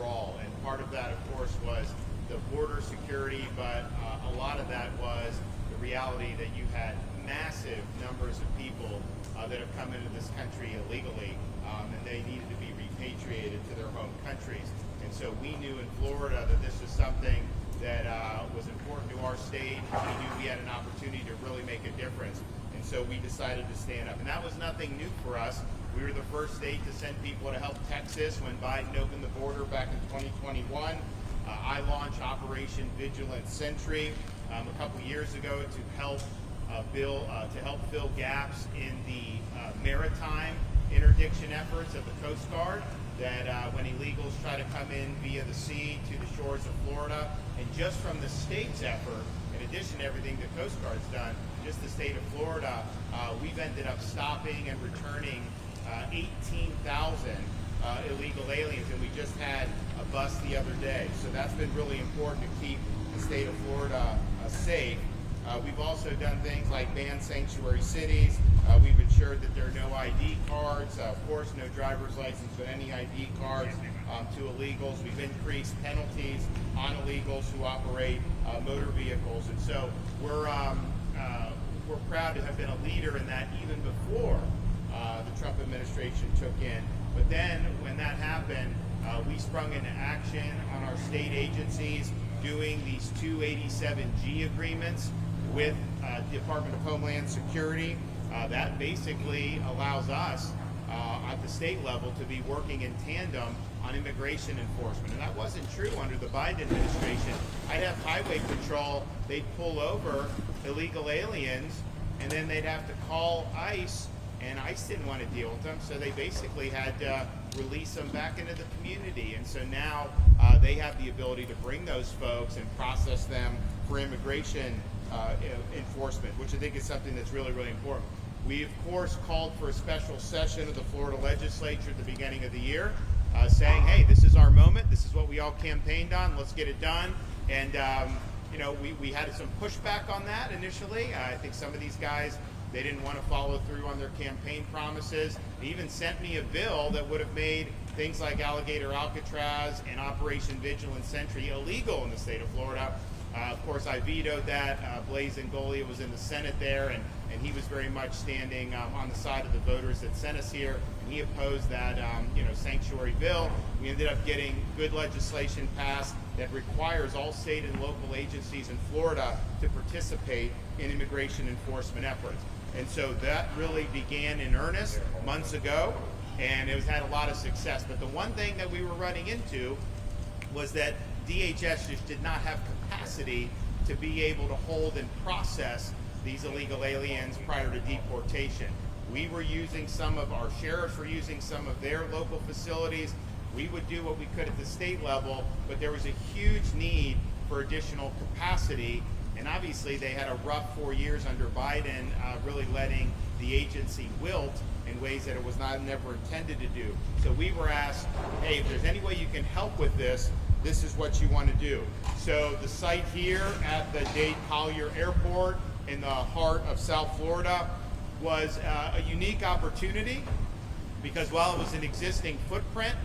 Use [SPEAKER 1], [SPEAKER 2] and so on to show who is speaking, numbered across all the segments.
[SPEAKER 1] overall. And part of that, of course, was the border security, but a lot of that was the reality that you had massive numbers of people that have come into this country illegally, and they needed to be repatriated to their home countries. And so we knew in Florida that this was something that was important to our state. We knew we had an opportunity to really make a difference. And so we decided to stand up. And that was nothing new for us. We were the first state to send people to help Texas when Biden opened the border back in 2021. I launched Operation Vigilant Sentry a couple years ago to help fill gaps in the maritime interdiction efforts of the Coast Guard, that when illegals try to come in via the sea to the shores of Florida. And just from the state's effort, in addition to everything the Coast Guard's done, just the state of Florida, we've ended up stopping and returning 18,000 illegal aliens, and we just had a bust the other day. So that's been really important to keep the state of Florida safe. We've also done things like ban sanctuary cities. We've ensured that there are no ID cards, of course no driver's license, but any ID cards to illegals. We've increased penalties on illegals who operate motor vehicles. And so we're proud to have been a leader in that even before the Trump administration took in. But then when that happened, we sprung into action on our state agencies doing these 287G agreements with Department of Homeland Security. That basically allows us at the state level to be working in tandem on immigration enforcement. And that wasn't true under the Biden administration. I'd have Highway Patrol, they'd pull over illegal aliens, and then they'd have to call ICE, and ICE didn't want to deal with them, so they basically had to release them back into the community. And so now they have the ability to bring those folks and process them for immigration enforcement, which I think is something that's really, really important. We, of course, called for a special session of the Florida legislature at the beginning of the year, saying, hey, this is our moment. This is what we all campaigned on. Let's get it done. And, we had some pushback on that initially. I think some of these guys, they didn't want to follow through on their campaign promises. They even sent me a bill that would have made things like Alligator Alcatraz and Operation Vigilant Sentry illegal in the state of Florida. Of course, I vetoed that. Blaise Ngolia was in the Senate there, and he was very much standing on the side of the voters that sent us here, and he opposed that sanctuary bill. We ended up getting good legislation passed that requires all state and local agencies in Florida to participate in immigration enforcement efforts. And so that really began in earnest months ago, and it has had a lot of success. But the one thing that we were running into was that DHS just did not have capacity to be able to hold and process these illegal aliens prior to deportation. We were using our sheriffs were using some of their local facilities. We would do what we could at the state level, but there was a huge need for additional capacity. And obviously they had a rough 4 years under Biden, really letting the agency wilt in ways that it was never intended to do. So we were asked, hey, if there's any way you can help with this, this is what you want to do. So the site here at the Dade Collier Airport in the heart of South Florida was a unique opportunity, because while it was an existing footprint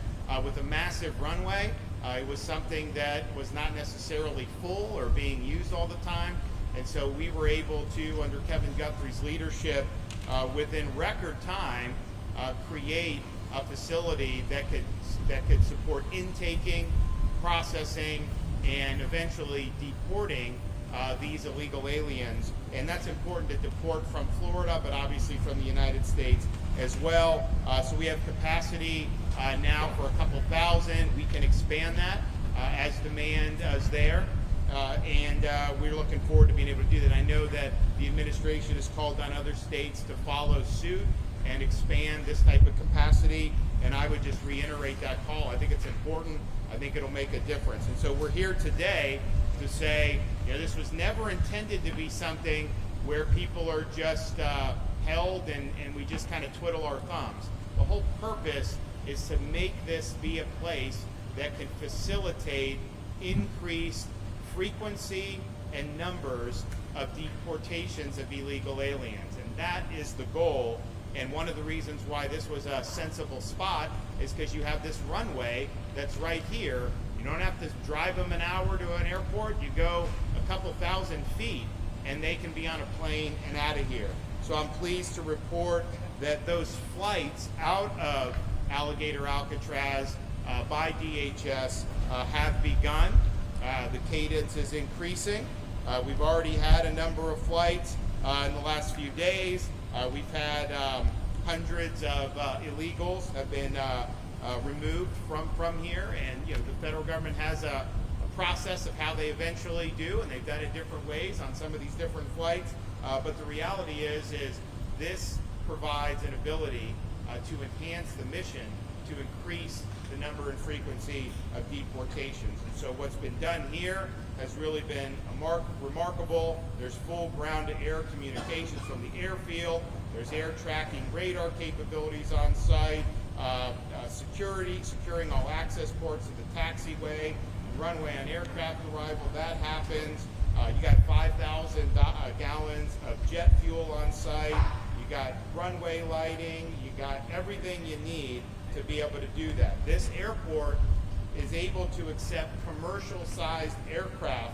[SPEAKER 1] with a massive runway, it was something that was not necessarily full or being used all the time. And so we were able to, under Kevin Guthrie's leadership, within record time, create a facility that could support intaking, processing, and eventually deporting these illegal aliens. And that's important to deport from Florida, but obviously from the United States as well. So we have capacity now for a couple thousand. We can expand that as demand is there. And we're looking forward to being able to do that. I know that the administration has called on other states to follow suit and expand this type of capacity, and I would just reiterate that call. I think it's important. I think it'll make a difference. And so we're here today to say, this was never intended to be something where people are just held and we just kind of twiddle our thumbs. The whole purpose is to make this be a place that can facilitate increased frequency and numbers of deportations of illegal aliens. And that is the goal. And one of the reasons why this was a sensible spot is because you have this runway that's right here. You don't have to drive them an hour to an airport. You go a couple thousand feet and they can be on a plane and out of here. So I'm pleased to report that those flights out of Alligator Alcatraz by DHS have begun. The cadence is increasing. We've already had a number of flights in the last few days. We've had hundreds of illegals have been removed from here, and the federal government has a process of how they eventually do, and they've done it different ways on some of these different flights. But the reality is this provides an ability to enhance the mission to increase the number and frequency of deportations. And so what's been done here has really been remarkable. There's full ground-to-air communications from the airfield. There's air tracking radar capabilities on site, securing all access ports of the taxiway, runway on aircraft arrival. That happens. You got 5,000 gallons of jet fuel on site. You got runway lighting. You got everything you need to be able to do that. This airport is able to accept commercial-sized aircraft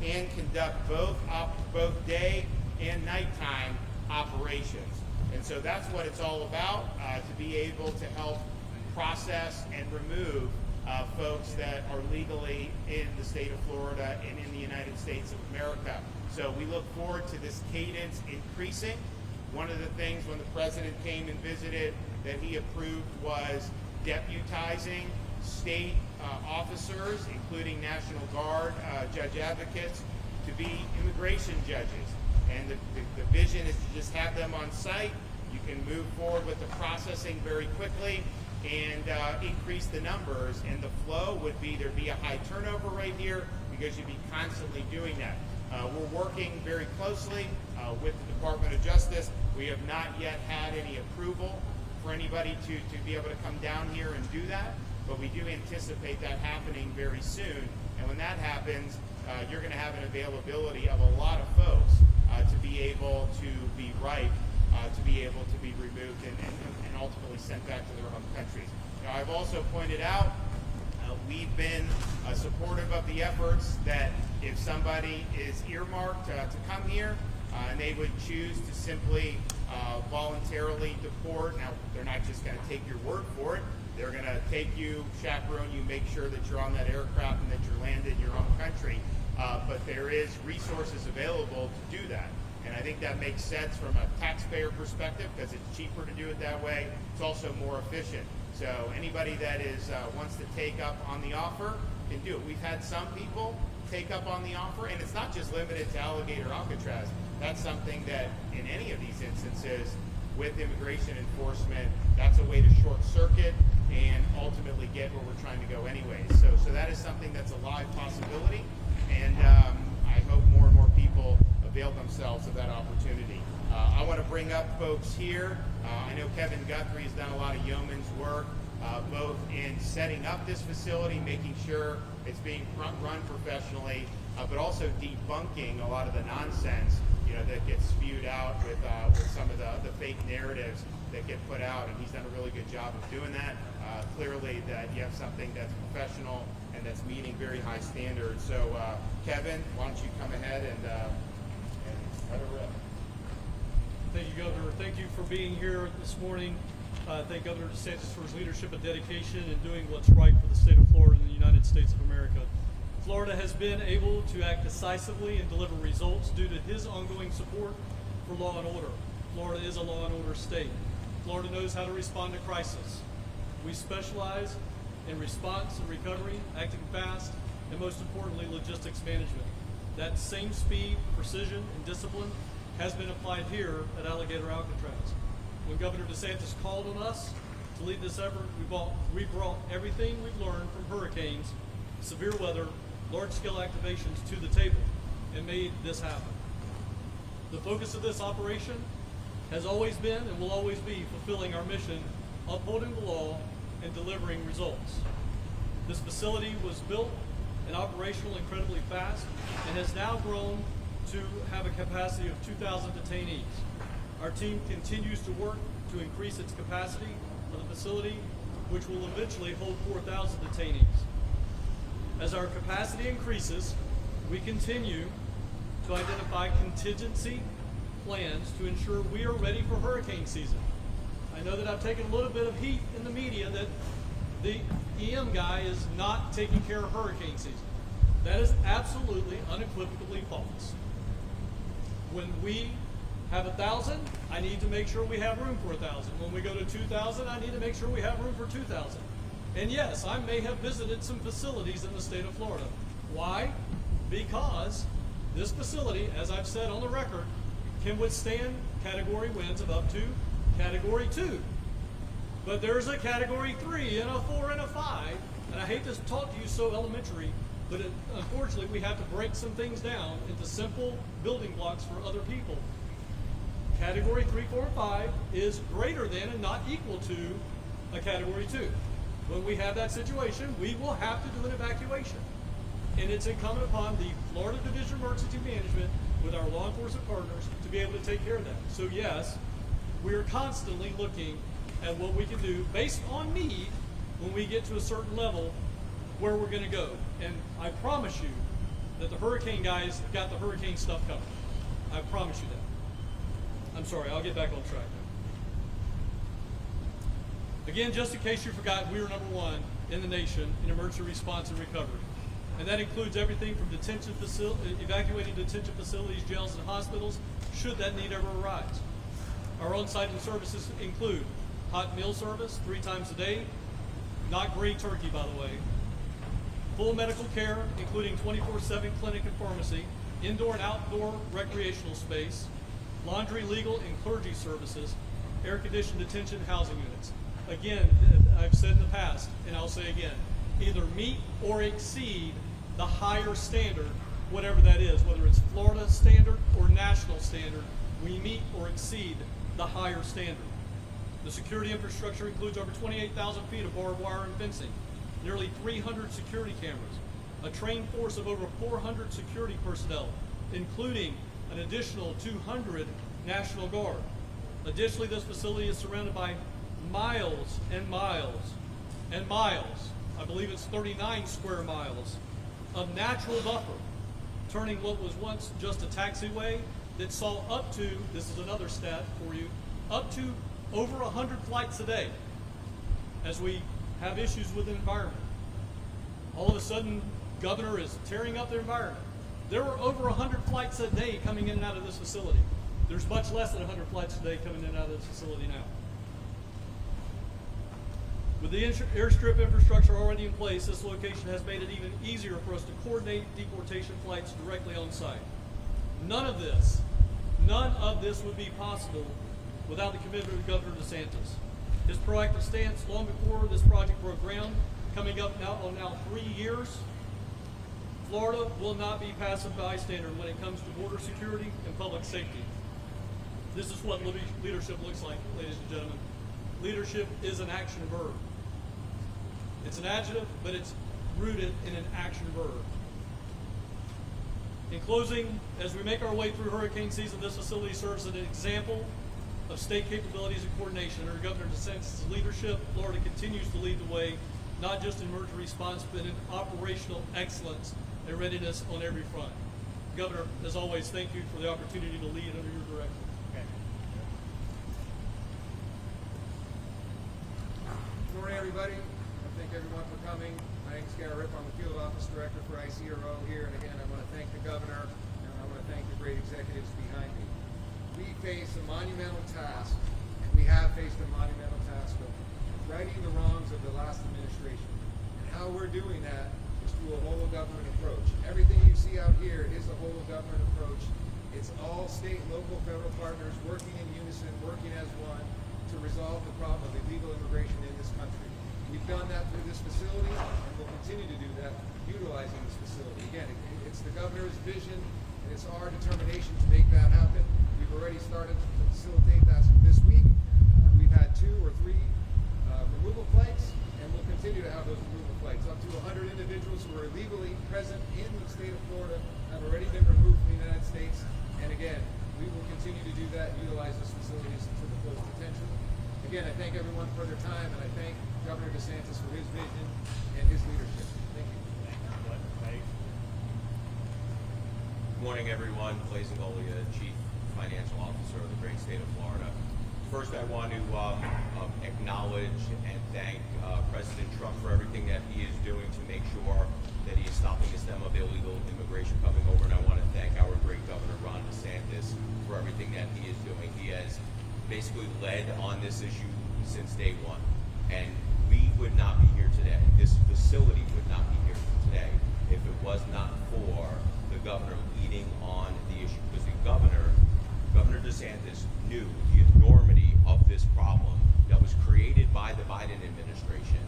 [SPEAKER 1] and conduct both day and nighttime operations. And so that's what it's all about, to be able to help process and remove folks that are legally in the state of Florida and in the United States of America. So we look forward to this cadence increasing. One of the things when the president came and visited that he approved was deputizing state officers, including National Guard judge advocates, to be immigration judges. And the vision is to just have them on site. You can move forward with the processing very quickly and increase the numbers. And the flow would be, there'd be a high turnover rate here because you'd be constantly doing that. We're working very closely with the Department of Justice. We have not yet had any approval for anybody to be able to come down here and do that, but we do anticipate that happening very soon. And when that happens, you're going to have an availability of a lot of folks to be able to be ripe, to be able to be removed and ultimately sent back to their home countries. Now, I've also pointed out we've been supportive of the efforts that if somebody is earmarked to come here and they would choose to simply voluntarily deport. Now, they're not just going to take your word for it. They're going to take you, chaperone you, make sure that you're on that aircraft and that you're landed in your home country. But there is resources available to do that. And I think that makes sense from a taxpayer perspective because it's cheaper to do it that way. It's also more efficient. So anybody that wants to take up on the offer can do it. We've had some people take up on the offer, and it's not just limited to Alligator Alcatraz. That's something that in any of these instances with immigration enforcement, that's a way to short circuit and ultimately get where we're trying to go anyways. So that is something that's a live possibility, and I hope more and more people avail themselves of that opportunity. I want to bring up folks here. I know Kevin Guthrie has done a lot of yeoman's work, both in setting up this facility, making sure it's being run professionally, but also debunking a lot of the nonsense that gets spewed out with some of the fake narratives that get put out, and he's done a really good job of doing that. Clearly that you have something that's professional and that's meeting very high standards. So Kevin, why don't you come ahead and let it rip.
[SPEAKER 2] Thank you, Governor. Thank you for being here this morning. Thank Governor DeSantis for his leadership and dedication in doing what's right for the state of Florida and the United States of America. Florida has been able to act decisively and deliver results due to his ongoing support for law and order. Florida is a law and order state. Florida knows how to respond to crisis. We specialize in response and recovery, acting fast, and most importantly, logistics management. That same speed, precision, and discipline has been applied here at Alligator Alcatraz. When Governor DeSantis called on us to lead this effort, we brought everything we've learned from hurricanes, severe weather, large-scale activations to the table and made this happen. The focus of this operation has always been and will always be fulfilling our mission, upholding the law and delivering results. This facility was built and operational incredibly fast and has now grown to have a capacity of 2,000 detainees. Our team continues to work to increase its capacity of the facility which will eventually hold 4,000 detainees. As our capacity increases, we continue to identify contingency plans to ensure we are ready for hurricane season. I know that I've taken a little bit of heat in the media that the EM guy is not taking care of hurricane season. That is absolutely, unequivocally false. When we have 1,000, I need to make sure we have room for 1,000. When we go to 2,000, I need to make sure we have room for 2,000. And yes, I may have visited some facilities in the state of Florida. Why? Because this facility, as I've said on the record, can withstand category winds of up to category 2. But there's a category 3 and a 4 and a 5. And I hate to talk to you so elementary, but unfortunately we have to break some things down into simple building blocks for other people. Category 3, 4, and 5 is greater than and not equal to a category 2. When we have that situation, we will have to do an evacuation. And it's incumbent upon the Florida Division of Emergency Management with our law enforcement partners to be able to take care of that. So yes, we are constantly looking at what we can do based on need when we get to a certain level where we're going to go. And I promise you that the hurricane guys have got the hurricane stuff covered. I promise you that. I'm sorry, I'll get back on track now. Again, just in case you forgot, we are #1 in the nation in emergency response and recovery. And that includes everything from evacuating detention facilities, jails, and hospitals, should that need ever arise. Our on-site services include hot meal service 3 times a day, not gray turkey, by the way, full medical care, including 24/7 clinic and pharmacy, indoor and outdoor recreational space, laundry, legal, and clergy services, air-conditioned detention housing units. Again, I've said in the past, and I'll say again, either meet or exceed the higher standard, whatever that is, whether it's Florida standard or national standard, we meet or exceed the higher standard. The security infrastructure includes over 28,000 feet of barbed wire and fencing, nearly 300 security cameras, a trained force of over 400 security personnel, including an additional 200 National Guard. Additionally, this facility is surrounded by miles and miles and miles, I believe it's 39 square miles, of natural buffer, turning what was once just a taxiway that saw up to, this is another stat for you, up to over 100 flights a day as we have issues with the environment. All of a sudden, governor is tearing up the environment. There were over 100 flights a day coming in and out of this facility. There's much less than 100 flights a day coming in and out of this facility now. With the airstrip infrastructure already in place, this location has made it even easier for us to coordinate deportation flights directly on site. None of this would be possible without the commitment of Governor DeSantis. His proactive stance long before this project broke ground, coming up now on 3 years, Florida will not be passive bystander when it comes to border security and public safety. This is what leadership looks like, ladies and gentlemen. Leadership is an action verb. It's an adjective, but it's rooted in an action verb. In closing, as we make our way through hurricane season, this facility serves as an example of state capabilities and coordination. Under Governor DeSantis' leadership, Florida continues to lead the way, not just in emergency response, but in operational excellence and readiness on every front. Governor, as always, thank you for the opportunity to lead under your direction.
[SPEAKER 3] Good morning, everybody. Thank everyone for coming. My name is Gary Ripp. I'm the Field Office Director for ICRO here. And again, I want to thank the Governor, and I want to thank the great executives behind me. We face a monumental task, and we have faced a monumental task of righting the wrongs of the last administration. And how we're doing that is through a whole of government approach. Everything you see out here is a whole of government approach. It's all state, local, federal partners working in unison, working as one to resolve the problem of illegal immigration in this country. We've done that through this facility, and we'll continue to do that utilizing this facility. Again, it's the governor's vision, and it's our determination to make that happen. We've already started to facilitate that this week. We've had 2 or 3 removal flights, and we'll continue to have those removal flights. Up to 100 individuals who are illegally present in the state of Florida have already been removed from the United States. And again, we will continue to do that and utilize those facilities to the fullest potential. Again, I thank everyone for their time, and I thank Governor DeSantis for his vision and his leadership. Thank you.
[SPEAKER 4] Good morning, everyone. Clay Zangolia, Chief Financial Officer of the great state of Florida. First, I want to acknowledge and thank President Trump for everything that he is doing to make sure that he is stopping the stem of illegal immigration coming over. And I want to thank our great Governor Ron DeSantis for everything that he is doing. He has basically led on this issue since day one. And we would not be here today. This facility would not be here today if it was not for the governor leading on the issue. Because the Governor DeSantis, knew the enormity of this problem that was created by the Biden administration.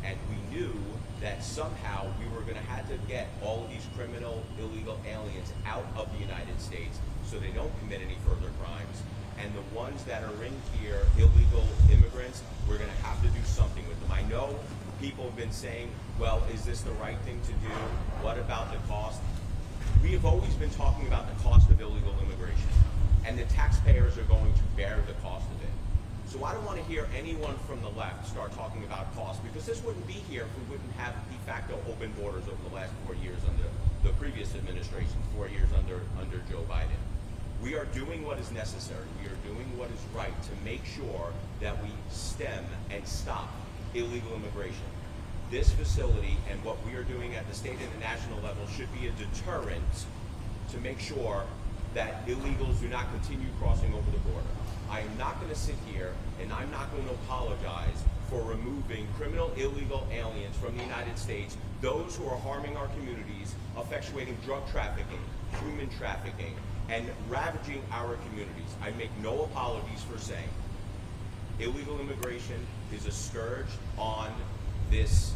[SPEAKER 4] And we knew that somehow we were going to have to get all of these criminal, illegal aliens out of the United States so they don't commit any further crimes. And the ones that are in here, illegal immigrants, we're going to have to do something with them. I know people have been saying, well, is this the right thing to do? What about the cost? We have always been talking about the cost of illegal immigration, and the taxpayers are going to bear the cost of it. So I don't want to hear anyone from the left start talking about cost, because this wouldn't be here if we wouldn't have de facto open borders over the last 4 years under the previous administration, 4 years under Joe Biden. We are doing what is necessary. We are doing what is right to make sure that we stem and stop illegal immigration. This facility and what we are doing at the state and the national level should be a deterrent to make sure that illegals do not continue crossing over the border. I am not going to sit here and I'm not going to apologize for removing criminal illegal aliens from the United States, those who are harming our communities, effectuating drug trafficking, human trafficking, and ravaging our communities. I make no apologies for saying illegal immigration is a scourge on this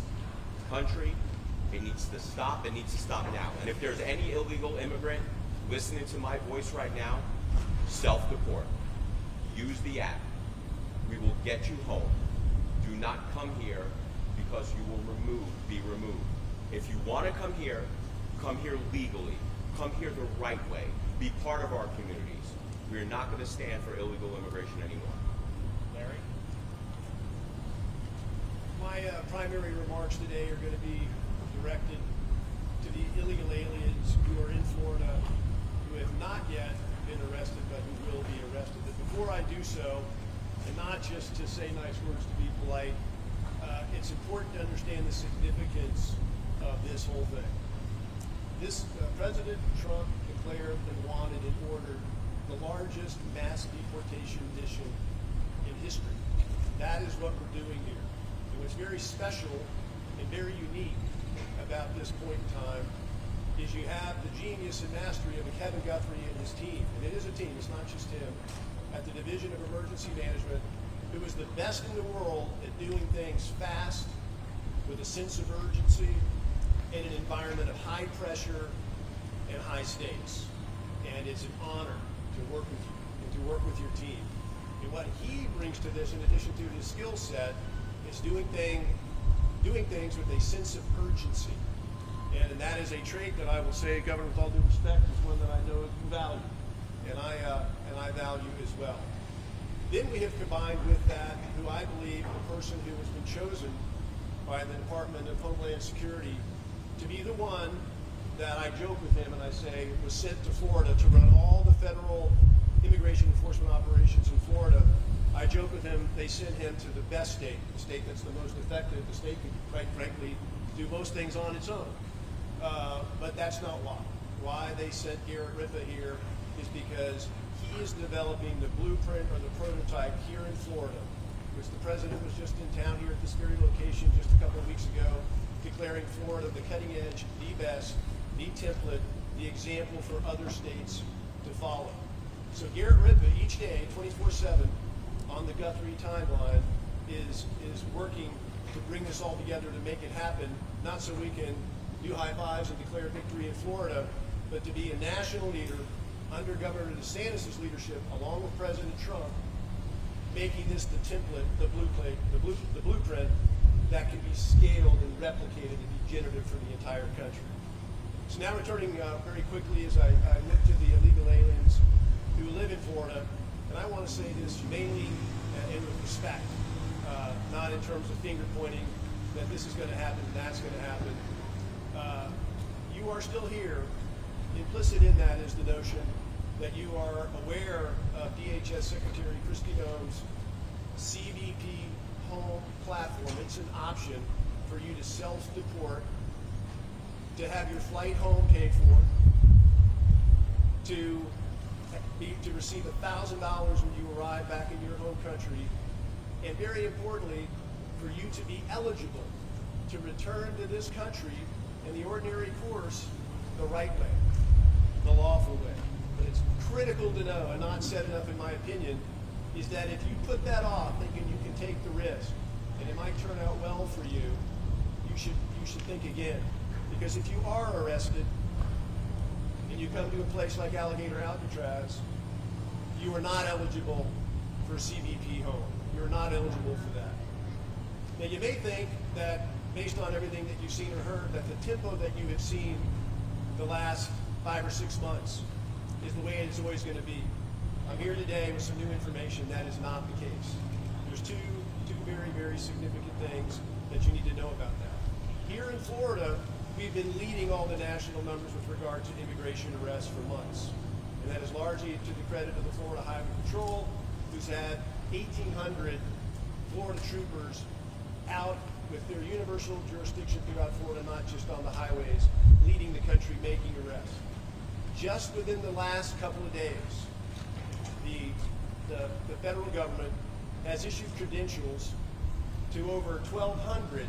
[SPEAKER 4] country. It needs to stop. It needs to stop now. And if there's any illegal immigrant listening to my voice right now, self-deport. Use the app. We will get you home. Do not come here because you will be removed. If you want to come here legally. Come here the right way. Be part of our communities. We are not going to stand for illegal immigration anymore.
[SPEAKER 5] Larry? My primary remarks today are going to be directed to the illegal aliens who are in Florida who have not yet been arrested but who will be arrested. But before I do so, and not just to say nice words to be polite, it's important to understand the significance of this whole thing. President Trump declared and wanted and ordered the largest mass deportation mission in history. That is what we're doing here. And what's very special and very unique about this point in time is you have the genius and mastery of Kevin Guthrie and his team, and it is a team, it's not just him, at the Division of Emergency Management, who is the best in the world at doing things fast, with a sense of urgency, in an environment of high pressure and high stakes. And it's an honor to work with you and to work with your team. And what he brings to this, in addition to his skill set, is doing things with a sense of urgency. And that is a trait that I will say, Governor, with all due respect, is one that I know you value. And I value as well. Then we have combined with that, who I believe the person who has been chosen by the Department of Homeland Security to be the one that I joke with him and I say was sent to Florida to run all the federal immigration enforcement operations in Florida. I joke with him, they sent him to the best state, the state that's the most effective, the state can, quite frankly, do most things on its own. But that's not why. Why they sent Garrett Rippa here is because he is developing the blueprint or the prototype here in Florida, which the president was just in town here at this very location just a couple of weeks ago, declaring Florida the cutting edge, the best, the template, the example for other states to follow. So Garrett Rippa each day, 24/7, on the Guthrie timeline, is working to bring this all together to make it happen, not so we can do high fives and declare victory in Florida, but to be a national leader under Governor DeSantis' leadership, along with President Trump, making this the template, the blueprint that can be scaled and replicated and be generative for the entire country. So now returning very quickly as I look to the illegal aliens who live in Florida, and I want to say this humanely and with respect. not in terms of finger pointing that this is going to happen and that's going to happen. You are still here. Implicit in that is the notion that you are aware of DHS Secretary Kristi Noem's CBP home platform. It's an option for you to self-deport, to have your flight home paid for, to receive $1,000 when you arrive back in your home country, and very importantly, for you to be eligible to return to this country in the ordinary course the right way, the lawful way. But it's critical to know, and not said enough in my opinion, is that if you put that off thinking you can take the risk and it might turn out well for you, you should think again. Because if you are arrested and you come to a place like Alligator Alcatraz, you are not eligible for CBP home. You're not eligible for that. Now you may think that based on everything that you've seen or heard, that the tempo that you have seen the last 5 or 6 months is the way it's always going to be. I'm here today with some new information. That is not the case. There's two very, very significant things that you need to know about that. Here in Florida, we've been leading all the national numbers with regard to immigration arrests for months. And that is largely to the credit of the Florida Highway Patrol, who's had 1,800 Florida troopers out with their universal jurisdiction throughout Florida, not just on the highways, leading the country, making arrests. Just within the last couple of days, the federal government has issued credentials to over 1,200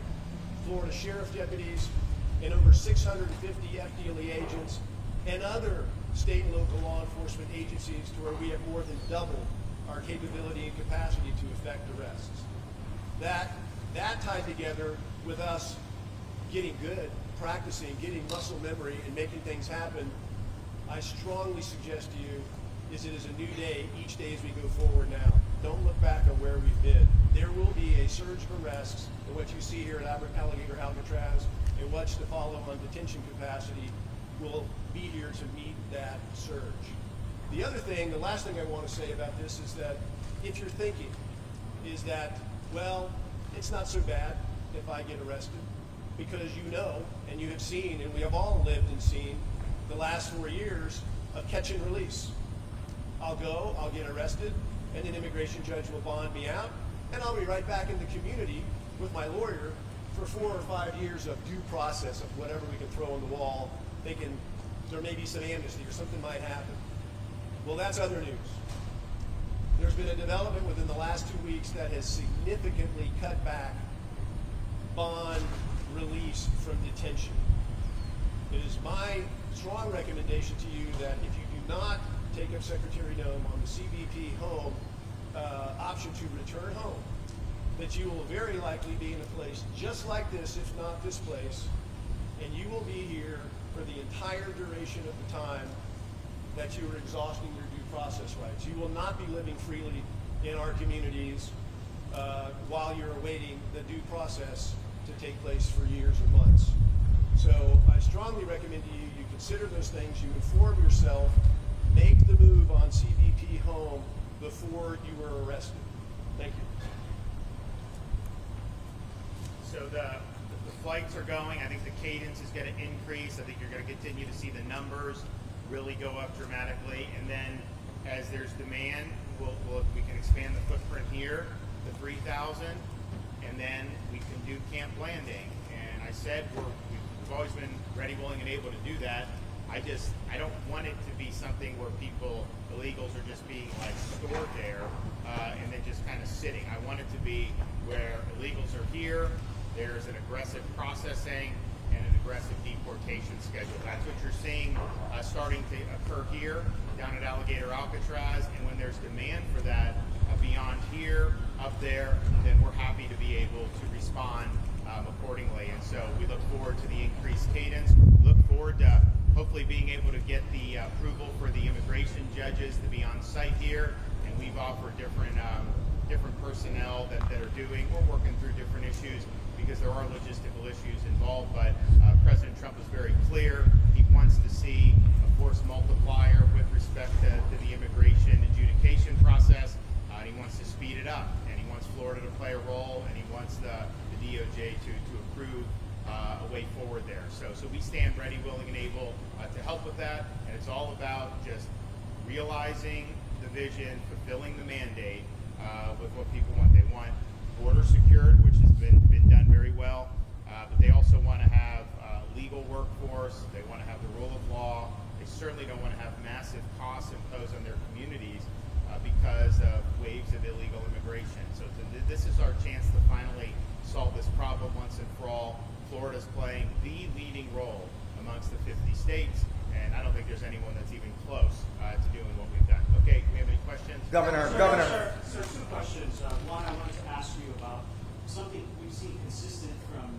[SPEAKER 5] Florida sheriff deputies and over 650 FDLE agents and other state and local law enforcement agencies, to where we have more than doubled our capability and capacity to effect arrests. That tied together with us getting good, practicing, getting muscle memory, and making things happen, I strongly suggest to you is it is a new day each day as we go forward now. Don't look back on where we've been. There will be a surge of arrests, and what you see here at Alligator Alcatraz and what's to follow on detention capacity will be here to meet that surge. The other thing, the last thing I want to say about this is that if you're thinking is that, well, it's not so bad if I get arrested, because you know, and you have seen, and we have all lived and seen the last 4 years of catch and release. I'll get arrested, and an immigration judge will bond me out, and I'll be right back in the community with my lawyer for 4 or 5 years of due process of whatever we can throw on the wall, thinking there may be some amnesty or something might happen. Well, that's other news. There's been a development within the last 2 weeks that has significantly cut back bond release from detention. It is my strong recommendation to you that if you do not take up Secretary Noem on the CBP home option to return home, that you will very likely be in a place just like this, if not this place, and you will be here for the entire duration of the time that you are exhausting your due process rights. You will not be living freely in our communities while you're awaiting the due process to take place for years or months. So I strongly recommend to you consider those things, you inform yourself, make the move on CBP home before you were arrested. Thank you.
[SPEAKER 1] So the flights are going. I think the cadence is going to increase. I think you're going to continue to see the numbers really go up dramatically. And then as there's demand, we can expand the footprint here to 3,000, and then we can do camp landing. And I said we've always been ready, willing, and able to do that. I don't want it to be something where illegals are just being like stored there and then just kind of sitting. I want it to be where illegals are here, there's an aggressive processing and an aggressive deportation schedule. That's what you're seeing starting to occur here down at Alligator Alcatraz, and when there's demand for that beyond here, up there, then we're happy to be able to respond accordingly. And so we look forward to the increased cadence, look forward to hopefully being able to get the approval for the immigration judges to be on site here, and we've offered different personnel that are doing. We're working through different issues because there are logistical issues involved, but President Trump was very clear. He wants to see a force multiplier with respect to the immigration adjudication process, and he wants to speed it up, and he wants Florida to play a role, and he so we stand ready, willing, and able to help with that. And it's all about just realizing the vision, fulfilling the mandate with what people want. They want border secured, which has been done very well, but they also want to have legal workforce. They want to have the rule of law. They certainly don't want to have massive costs imposed on their communities because of waves of illegal immigration. So this is our chance to finally solve this problem once and for all. Florida's playing the leading role amongst the 50 states, and I don't think there's anyone that's even close to doing what we've done. Okay, do we have any questions?
[SPEAKER 6] Governor.
[SPEAKER 7] Sir, two questions. One, I wanted to ask you about something we've seen consistent from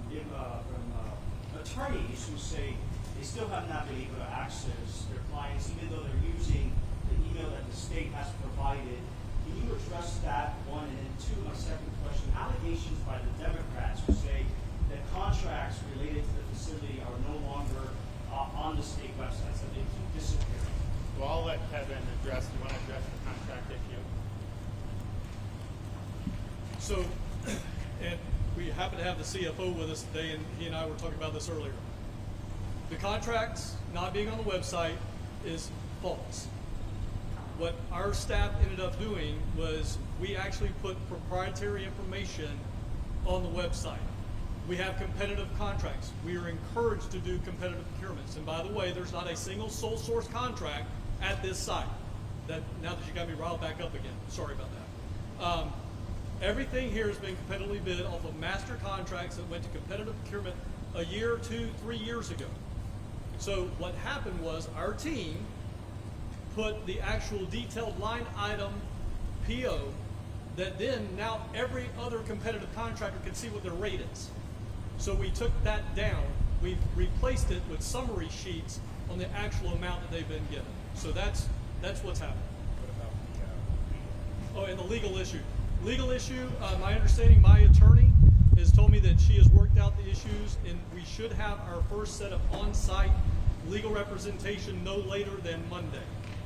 [SPEAKER 7] attorneys who say they still have not been able to access their clients, even though they're using the email that the state has provided. Can you address that, one? And then two, my second question, allegations by the Democrats who say that contracts related to the facility are no longer on the state websites, that they keep disappearing.
[SPEAKER 1] Well, I'll let Kevin address. Do you want to address the contract issue?
[SPEAKER 2] So, and we happen to have the CFO with us today, and he and I were talking about this earlier. The contracts not being on the website is false. What our staff ended up doing was we actually put proprietary information on the website. We have competitive contracts. We are encouraged to do competitive procurements. And by the way, there's not a single sole source contract at this site. Now that you got me riled back up again, sorry about that. Everything here has been competitively bid off of master contracts that went to competitive procurement a year, 2, 3 years ago. So what happened was our team put the actual detailed line item PO that then now every other competitive contractor can see what their rate is. So we took that down. We've replaced it with summary sheets on the actual amount that they've been given. So that's what's happening. Oh, and the legal issue. Legal issue, my understanding, my attorney has told me that she has worked out the issues, and we should have our first set of on-site legal representation no later than Monday.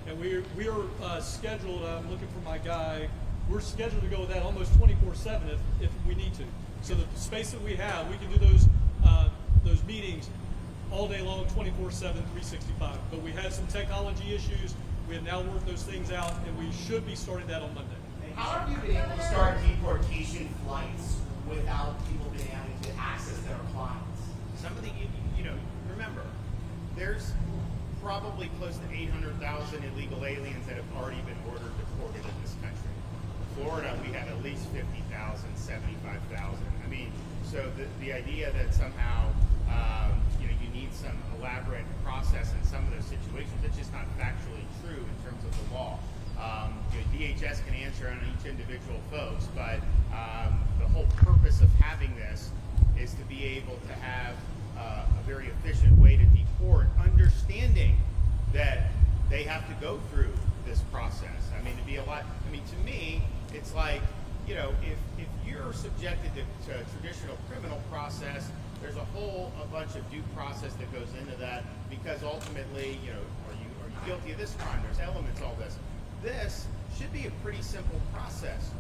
[SPEAKER 2] And we are scheduled, I'm looking for my guy, we're scheduled to go with that almost 24/7 if we need to. So the space that we have, we can do those meetings all day long, 24/7, 365. But we had some technology issues. We have now worked those things out, and we should be starting that on Monday.
[SPEAKER 8] How have you been able to start deportation flights without people being able to access their clients?
[SPEAKER 1] Some of the, remember, there's probably close to 800,000 illegal aliens that have already been ordered deported in this country. Florida, we had at least 50,000, 75,000. I mean, so the idea that somehow, you need some elaborate process in some of those situations, it's just not factually true in terms of the law. DHS can answer on each individual folks, but the whole purpose of having this is to be able to have a very efficient way to deport, understanding that they have to go through this process. I mean, to me, it's like, if you're subjected to a traditional criminal process, there's a bunch of due process that goes into that, because ultimately, are you guilty of this crime? There's elements, all this. This should be a pretty simple process.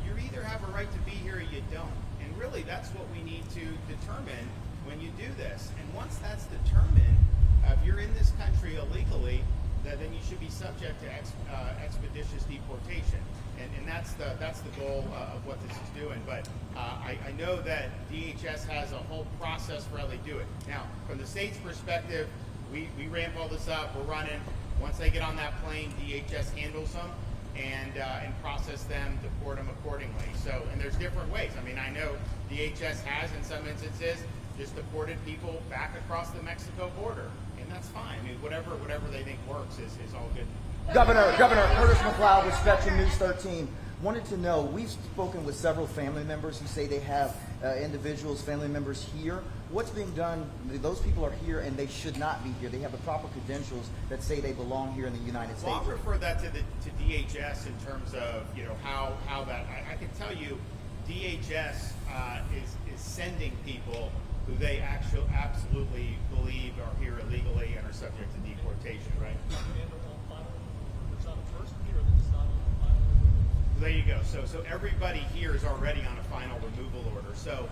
[SPEAKER 1] You either have a right to be here or you don't. And really, that's what we need to determine when you do this. And once that's determined, if you're in this country illegally, then you should be subject to expeditious deportation. And that's the goal of what this is doing. But I know that DHS has a whole process for how they do it. Now, from the state's perspective, we ramp all this up. We're running. Once they get on that plane, DHS handles them and process them, deport them accordingly. So, and there's different ways. I mean, I know DHS has, in some instances, just deported people back across the Mexico border, and that's fine. I mean, whatever they think works is all good.
[SPEAKER 6] Governor Curtis McLeod with Spectrum News 13 wanted to know, we've spoken with several family members who say they have individuals, family members here. What's being done? Those people are here and they should not be here. They have the proper credentials that say they belong here in the United States.
[SPEAKER 1] Well, I'll refer that to DHS in terms of how that. I can tell you, DHS is sending people who they absolutely believe are here illegally and are subject to deportation, right? There you go. So everybody here is already on a final removal order. So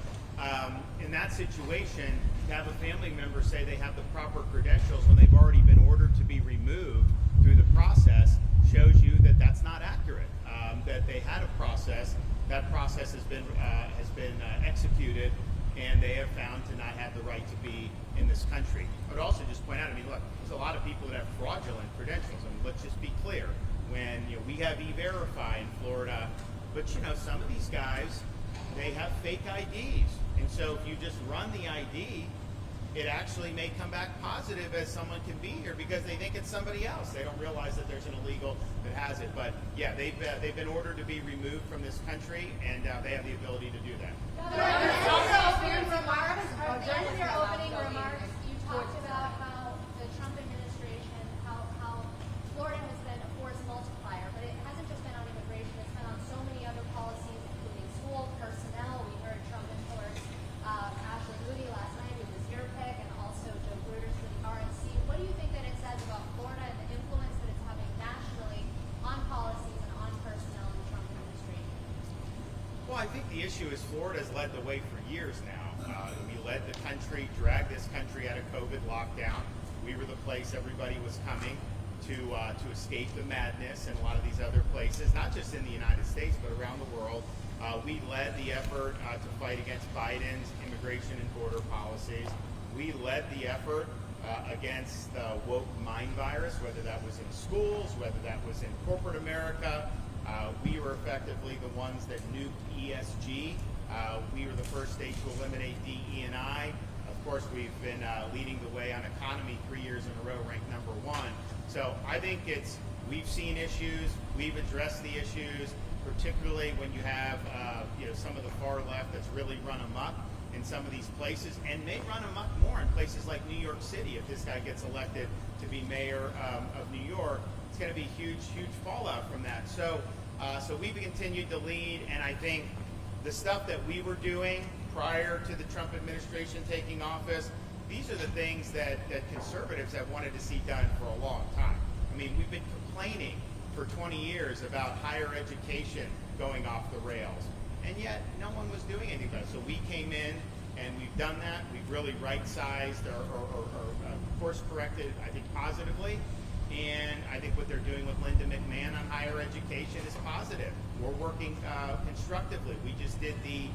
[SPEAKER 1] in that situation, to have a family member say they have the proper credentials when they've already been ordered to be removed through the process shows you that that's not accurate. That they had a process. That process has been executed, and they have found to not have the right to be in this country. I would also just point out, I mean, look, there's a lot of people that have fraudulent credentials. I mean, let's just be clear. When we have E-Verify in Florida, but some of these guys, they have fake IDs, and so if you just run the ID, it actually may come back positive as someone can be here because they think it's somebody else. They don't realize that there's an illegal that has it. But yeah, they've been ordered to be removed from this country, and they have the ability to do that.
[SPEAKER 9] During your opening remarks, you talked about how the Trump administration, how Florida has been a force multiplier, but it hasn't just been on immigration, it's been on so many other policies, including school, personnel. We heard Trump endorse Ashley Moody last night, who was your pick, and also Joe Gruters for the RNC. What do you think that it says about Florida and the influence that it's having nationally on policies and on personnel in the Trump administration?
[SPEAKER 1] Well, I think the issue is Florida's led the way for years now. We led the country, dragged this country out of COVID lockdown. We were the place everybody was coming to escape the madness in a lot of these other places, not just in the United States, but around the world. We led the effort to fight against Biden's immigration and border policies. We led the effort against the woke mind virus, whether that was in schools, whether that was in corporate America. We were effectively the ones that nuked ESG. We were the first state to eliminate DE&I. Of course, we've been leading the way on economy 3 years in a row, ranked number 1. So I think we've seen issues, we've addressed the issues, particularly when you have some of the far left that's really run amok in some of these places, and may run amok more in places like New York City. If this guy gets elected to be mayor of New York, it's going to be huge fallout from that. So we've continued to lead, and I think the stuff that we were doing prior to the Trump administration taking office, these are the things that conservatives have wanted to see done for a long time. I mean, we've been complaining for 20 years about higher education going off the rails, and yet no one was doing anything about it. So we came in and we've done that. We've really right-sized or course-corrected, I think, positively. And I think what they're doing with Linda McMahon on higher education is positive. We're working constructively. We just did the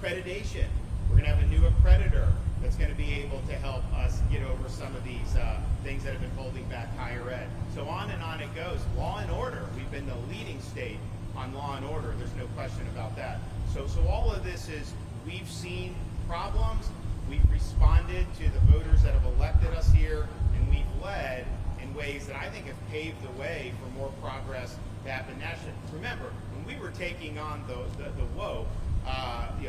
[SPEAKER 1] accreditation. We're going to have a new accreditor that's going to be able to help us get over some of these things that have been holding back higher ed. So on and on it goes. Law and order. We've been the leading state on law and order. There's no question about that. So all of this is, we've seen problems. We've responded to the voters that have elected us here, and we've led in ways that I think have paved the way for more progress to happen nationally. Remember, when we were taking on the woke,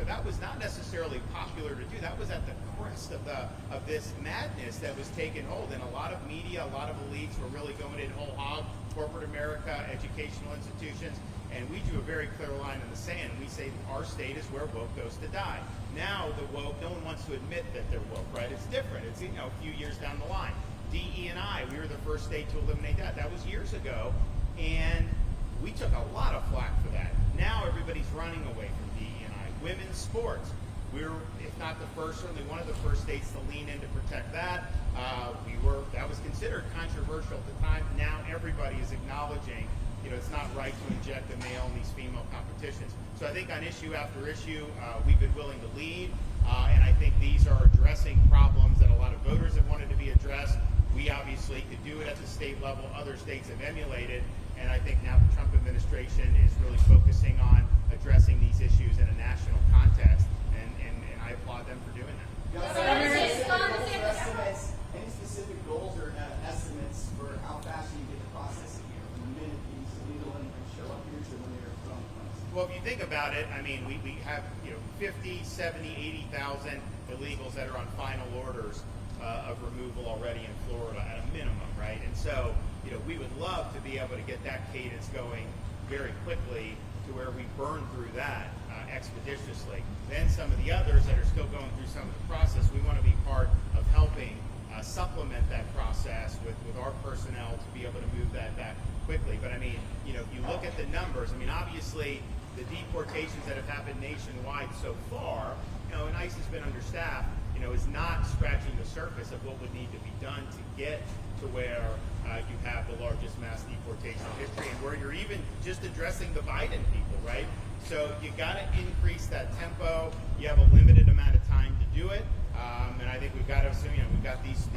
[SPEAKER 1] that was not necessarily popular to do. That was at the crest of this madness that was taking hold, and a lot of media, a lot of elites were really going in whole hog. Corporate America, educational institutions, and we drew a very clear line in the sand. We say our state is where woke goes to die. Now the woke, no one wants to admit that they're woke, right? It's different. It's a few years down the line. DE&I, we were the first state to eliminate that. That was years ago, and we took a lot of flack for that. Now everybody's running away from DE&I. Women's sports, we were, if not the first, certainly one of the first states to lean in to protect that. That was considered controversial at the time. Now everybody is acknowledging, it's not right to inject a male in these female competitions. So I think on issue after issue, we've been willing to lead, and I think these are addressing problems that a lot of voters have wanted to be addressed. We obviously could do it at the state level. Other states have emulated, and I think now the Trump administration is really focusing on addressing these issues in a national context, and I applaud them for doing that.
[SPEAKER 8] Any specific goals or estimates for how fast you get the process here from the minute these illegal immigrants show up here to when they're from place?
[SPEAKER 1] Well, if you think about it, I mean, we have 50, 70, 80,000 illegals that are on final orders of removal already in Florida at a minimum, right? And so, we would love to be able to get that cadence going very quickly to where we burn through that expeditiously. Then some of the others that are still going through some of the process, we want to be part of helping supplement that process with our personnel to be able to move that back quickly. But I mean, if you look at the numbers, I mean, obviously the deportations that have happened nationwide so far, and ICE has been understaffed, is not scratching the surface of what would need to be done to get to where you have the largest mass deportation in history, and where you're even just addressing the Biden people, right? So you got to increase that tempo. You have a limited amount of time to do it, and I think we've got to assume, we've got these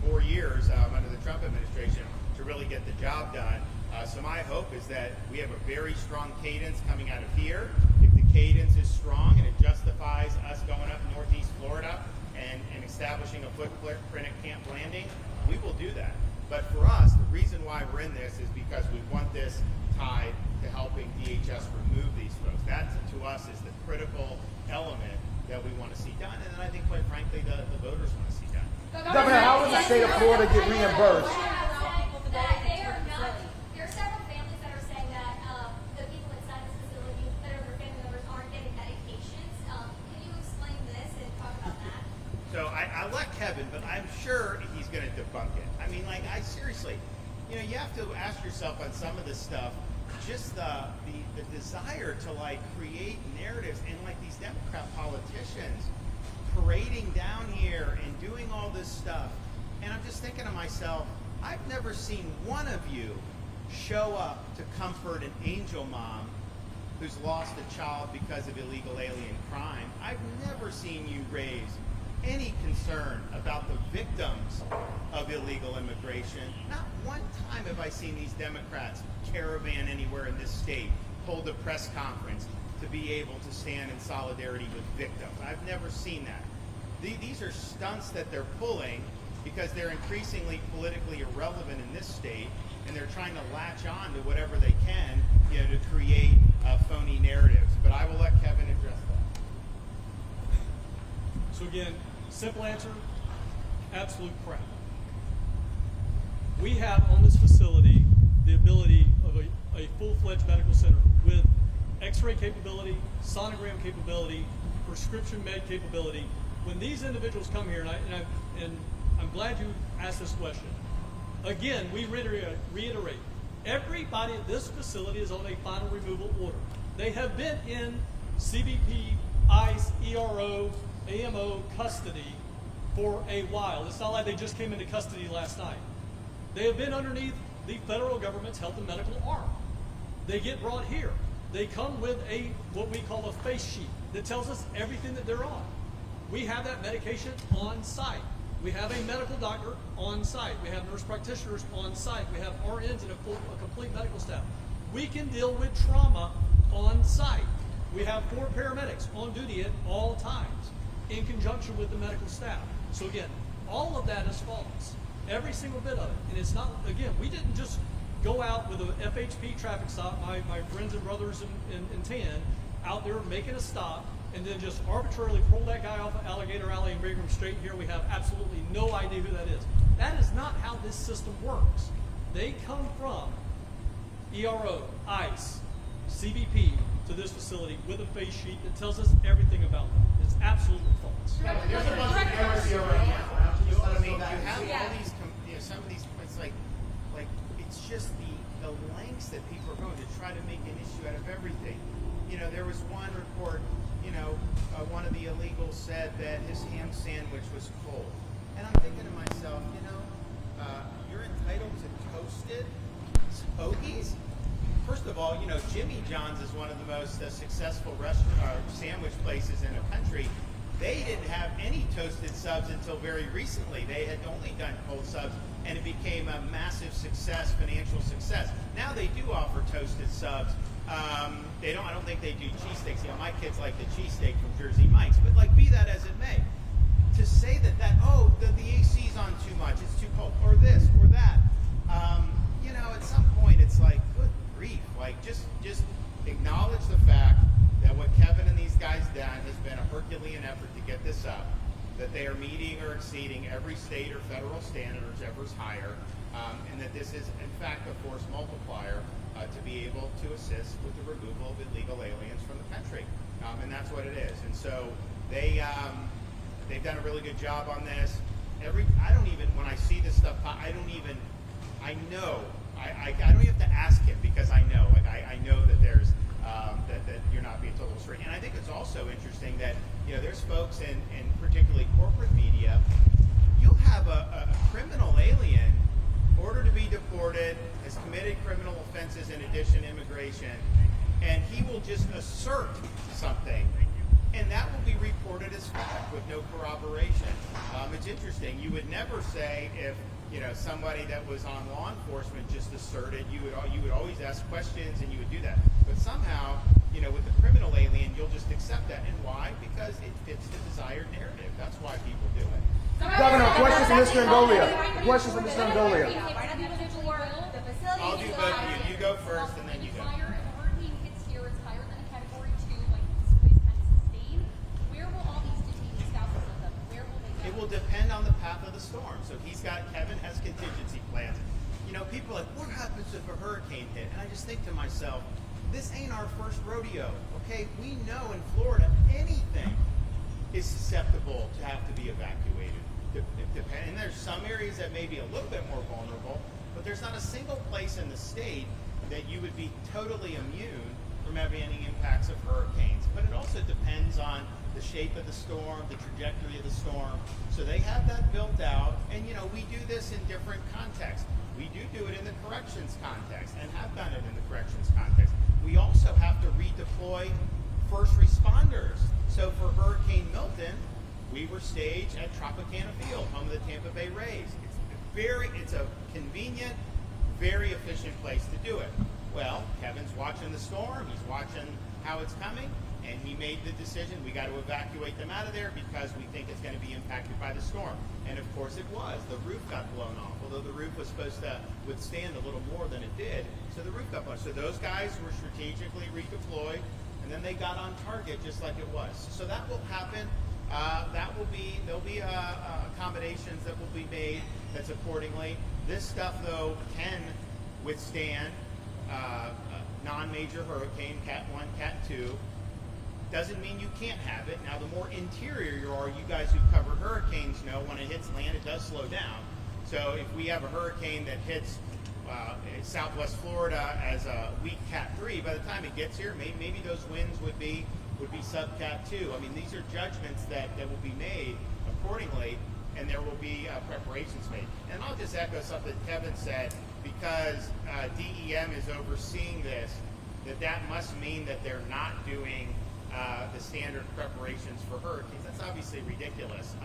[SPEAKER 1] 4 years under the Trump administration to really get the job done. So my hope is that we have a very strong cadence coming out of here. If the cadence is strong and it justifies us going up Northeast Florida and establishing a footprint at Camp Landing, we will do that. But for us, the reason why we're in this is because we want this tied to helping DHS remove these folks. That, to us, is the critical element that we want to see done, and then I think, quite frankly, the voters want to see done.
[SPEAKER 6] Governor, how will the state of Florida get reimbursed?
[SPEAKER 9] There are several families that are saying that the people inside this facility that are their family members aren't getting medications. Can you explain this and talk about that?
[SPEAKER 1] So I like Kevin, but I'm sure he's going to debunk it. I mean, I seriously, you have to ask yourself on some of this stuff, just the desire to create narratives, and these Democrat politicians parading down here and doing all this stuff. And I'm just thinking to myself, I've never seen one of you show up to comfort an angel mom who's lost a child because of illegal alien crime. I've never seen you raise any concern about the victims of illegal immigration. Not one time have I seen these Democrats caravan anywhere in this state, hold a press conference to be able to stand in solidarity with victims. I've never seen that. These are stunts that they're pulling because they're increasingly politically irrelevant in this state, and they're trying to latch on to whatever they can, to create phony narratives. But I will let Kevin address that.
[SPEAKER 2] So again, simple answer, absolute crap. We have on this facility the ability of a full-fledged medical center with x-ray capability, sonogram capability, prescription med capability. When these individuals come here, and I'm glad you asked this question. Again, we reiterate, everybody at this facility is on a final removal order. They have been in CBP, ICE, ERO, AMO custody for a while. It's not like they just came into custody last night. They have been underneath the federal government's health and medical arm. They get brought here. They come with what we call a face sheet that tells us everything that they're on. We have that medication on site. We have a medical doctor on site. We have nurse practitioners on site. We have RNs and a complete medical staff. We can deal with trauma on site. We have 4 paramedics on duty at all times in conjunction with the medical staff. So again, all of that is false. Every single bit of it. And it's not, again, we didn't just go out with a FHP traffic stop, my friends and brothers in tan, out there making a stop, and then just arbitrarily pull that guy off of Alligator Alley and bring him straight here. We have absolutely no idea who that is. That is not how this system works. They come from ERO, ICE, CBP to this facility with a face sheet that tells us everything about them. It's absolutely false.
[SPEAKER 1] There's a bunch of errors here right now. I mean, you have all these, some of these, it's like it's just the lengths that people are going to try to make an issue out of everything. There was one report, one of the illegals said that his ham sandwich was cold. And I'm thinking to myself, you're entitled to toasted hoagies? First of all, Jimmy John's is one of the most successful restaurant sandwich places in the country. They didn't have any toasted subs until very recently. They had only done cold subs, and it became a massive success, financial success. Now they do offer toasted subs. I don't think they do cheesesteaks. My kids like the cheesesteak from Jersey Mike's, but be that as it may, to say that the AC's on too much, it's too cold, or this or that, at some point it's good grief, just acknowledge the fact that what Kevin and these guys done has been a Herculean effort to get this up, that they are meeting or exceeding every state or federal standard, or whichever's higher, and that this is in fact a force multiplier to be able to assist with the removal of illegal aliens from the country, and that's what it is. And so they've done a really good job on this. When I see this stuff, I don't even have to ask him, because I know that there's that you're not being told straight. And I think it's also interesting that there's folks in particularly corporate media. You'll have a criminal alien ordered to be deported, has committed criminal offenses in addition to immigration, and he will just assert something, and that will be reported as fact with no corroboration. It's interesting. You would never say if somebody that was on law enforcement just asserted. You would always ask questions, and you would do that. But somehow, with the criminal alien, you'll just accept that. And why? Because it fits the desired narrative. That's why people do it.
[SPEAKER 6] Governor, question for Mr. Angolia. Question for Mr. Angolia.
[SPEAKER 1] I'll do both of you. You go first, and then you go.
[SPEAKER 10] Fire, if a hurricane hits here, it's higher than a Category 2, like this place kind of sustained. Where will all these detainees, thousands of them, where will they go?
[SPEAKER 1] It will depend on the path of the storm. So Kevin has contingency plans. People are like, what happens if a hurricane hit? And I just think to myself, this ain't our first rodeo, okay? We know in Florida anything is susceptible to have to be evacuated. And there's some areas that may be a little bit more vulnerable, but there's not a single place in the state that you would be totally immune from having any impacts of hurricanes. But it also depends on the shape of the storm, the trajectory of the storm. So they have that built out, and we do this in different contexts. We do it in the corrections context and have done it in the corrections context. We also have to redeploy first responders. So for Hurricane Milton, we were staged at Tropicana Field, home of the Tampa Bay Rays. It's a convenient, very efficient place to do it. Well, Kevin's watching the storm, he's watching how it's coming, and he made the decision we got to evacuate them out of there because we think it's going to be impacted by the storm. And of course it was. The roof got blown off, although the roof was supposed to withstand a little more than it did. So the roof got blown. So those guys were strategically redeployed, and then they got on target just like it was. So that will happen. There'll be accommodations that will be made that's accordingly. This stuff though can withstand non-major hurricane, Cat 1, Cat 2. Doesn't mean you can't have it. Now, the more interior you are, you guys who've covered hurricanes know when it hits land, it does slow down. So if we have a hurricane that hits Southwest Florida as a weak Cat 3, by the time it gets here, maybe those winds would be sub Cat 2. I mean, these are judgments that will be made accordingly, and there will be preparations made. And I'll just echo something Kevin said, because DEM is overseeing this, that must mean that they're not doing the standard preparations for hurricanes. That's obviously ridiculous.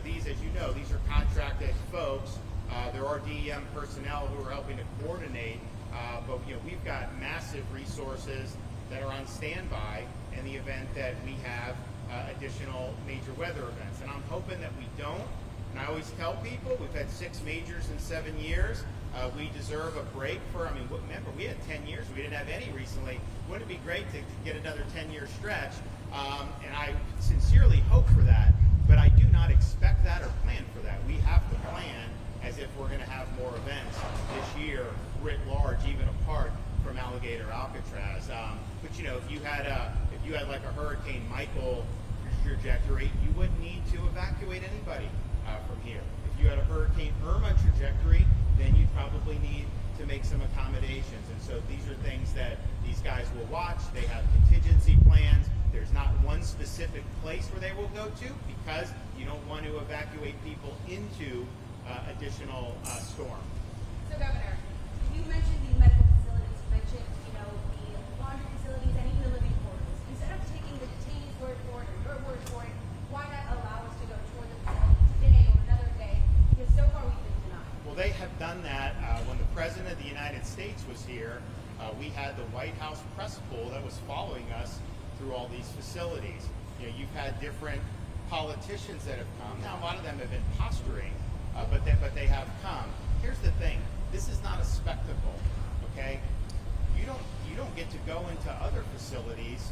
[SPEAKER 1] These, as you know, these are contracted folks. There are DEM personnel who are helping to coordinate, but we've got massive resources that are on standby in the event that we have additional major weather events. And I'm hoping that we don't. And I always tell people, we've had 6 majors in 7 years. We deserve a break remember, we had 10 years. We didn't have any recently. Wouldn't it be great to get another 10-year stretch? And I sincerely hope for that, but I do not expect that or plan for that. We have to plan as if we're going to have more events this year, writ large, even apart from Alligator Alcatraz. But if you had like a Hurricane Michael trajectory, you wouldn't need to evacuate anybody from here. If you had a Hurricane Irma trajectory, then you'd probably need to make some accommodations. And so these are things that these guys will watch. They have contingency plans. There's not one specific place where they will go to because you don't want to evacuate people into additional storm.
[SPEAKER 11] So, Governor, you mentioned the medical facilities. You mentioned, the laundry facilities and even the living quarters. Instead of taking the detainees' word for it or your word for it, why not allow us to go tour the facility today or another day? Because so far we've been denied.
[SPEAKER 1] Well, they have done that when the President of the United States was here. We had the White House press pool that was following us through all these facilities. You've had different politicians that have come. Now, a lot of them have been posturing, but they have come. Here's the thing: this is not a spectacle. Okay, you don't get to go into other facilities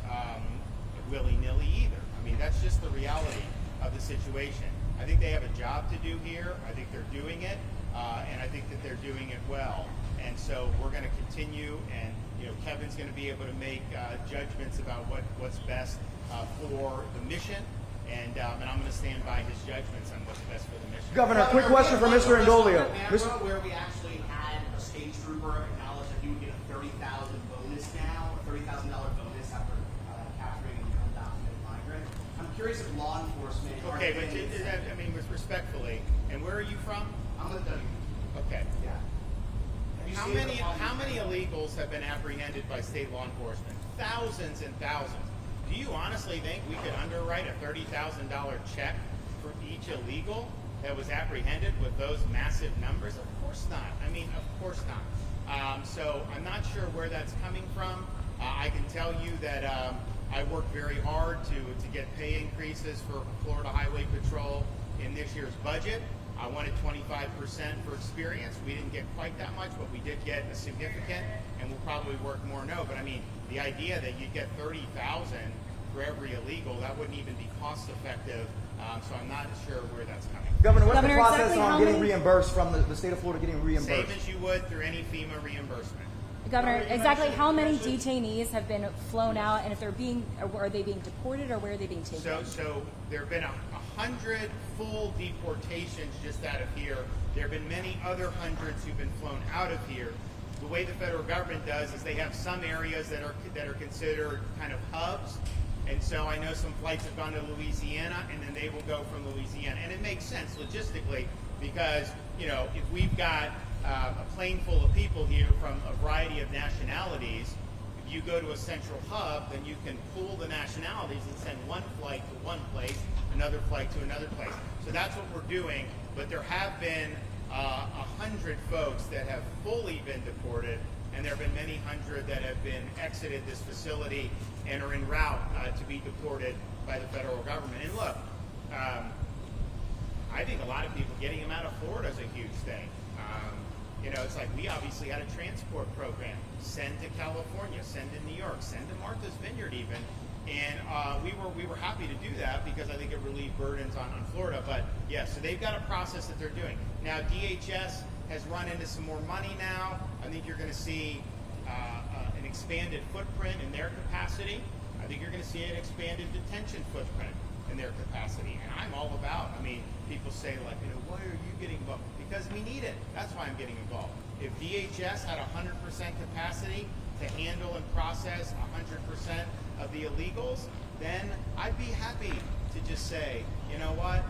[SPEAKER 1] willy-nilly either. I mean, that's just the reality of the situation. I think they have a job to do here. I think they're doing it, and I think that they're doing it well. And so we're going to continue, and Kevin's going to be able to make judgments about what's best for the mission, and I'm going to stand by his judgments on what's best for the mission.
[SPEAKER 6] Governor, quick question for Mr. Angolia.
[SPEAKER 8] Where we actually had a state trooper acknowledge that he would get a $30,000 bonus now, a $30,000 bonus after capturing an undocumented migrant. I'm curious if law enforcement. are
[SPEAKER 1] Okay, but
[SPEAKER 8] getting
[SPEAKER 1] I mean, with respectfully, and where are you from?
[SPEAKER 8] I'm with them.
[SPEAKER 1] Okay.
[SPEAKER 8] Yeah. Have you
[SPEAKER 1] How
[SPEAKER 8] seen
[SPEAKER 1] many
[SPEAKER 8] the law
[SPEAKER 1] how many
[SPEAKER 8] enforcement?
[SPEAKER 1] illegals have been apprehended by state law enforcement? Thousands and thousands. Do you honestly think we could underwrite a $30,000 check for each illegal that was apprehended with those massive numbers? Of course not. I mean, of course not. So I'm not sure where that's coming from. I can tell you that I worked very hard to get pay increases for Florida Highway Patrol in this year's budget. I wanted 25% for experience. We didn't get quite that much, but we did get a significant, and we'll probably work more. No, but I mean, the idea that you'd get 30,000 for every illegal, that wouldn't even be cost effective. So I'm not sure where that's coming from.
[SPEAKER 6] Governor, what's
[SPEAKER 12] Governor,
[SPEAKER 6] the process
[SPEAKER 12] exactly
[SPEAKER 6] on
[SPEAKER 12] how
[SPEAKER 6] getting
[SPEAKER 12] many-
[SPEAKER 6] reimbursed from the state of Florida getting reimbursed?
[SPEAKER 1] Same as you would through any FEMA reimbursement.
[SPEAKER 12] Governor,
[SPEAKER 5] Governor, you
[SPEAKER 12] exactly
[SPEAKER 5] mentioned-
[SPEAKER 12] how
[SPEAKER 5] you
[SPEAKER 12] many
[SPEAKER 5] mentioned-
[SPEAKER 12] detainees have been flown out, and if they're being, are they being deported, or where are they being taken?
[SPEAKER 1] So there have been 100 full deportations just out of here. There have been many other hundreds who've been flown out of here. The way the federal government does is they have some areas that are considered kind of hubs. And so I know some flights have gone to Louisiana, and then they will go from Louisiana. And it makes sense logistically because, you know, if we've got a plane full of people here from a variety of nationalities, if you go to a central hub, then you can pool the nationalities and send one flight to one place, another flight to another place. So that's what we're doing. But there have been 100 folks that have fully been deported, and there have been many hundred that have been exited this facility and are en route to be deported by the federal government. And look, I think a lot of people getting them out of Florida is a huge thing. You know, it's like we obviously had a transport program. Send to California, send to New York, send to Martha's Vineyard even. And we were happy to do that because I think it relieved burdens on Florida. But yeah, so they've got a process that they're doing. Now DHS has run into some more money now. I think you're going to see an expanded footprint in their capacity. I think you're going to see an expanded detention footprint in their capacity. And I'm all about, I mean, people say like, you know, why are you getting involved? Because we need it. That's why I'm getting involved. If DHS had 100% capacity to handle and process 100% of the illegals, then I'd be happy to just say, you know what,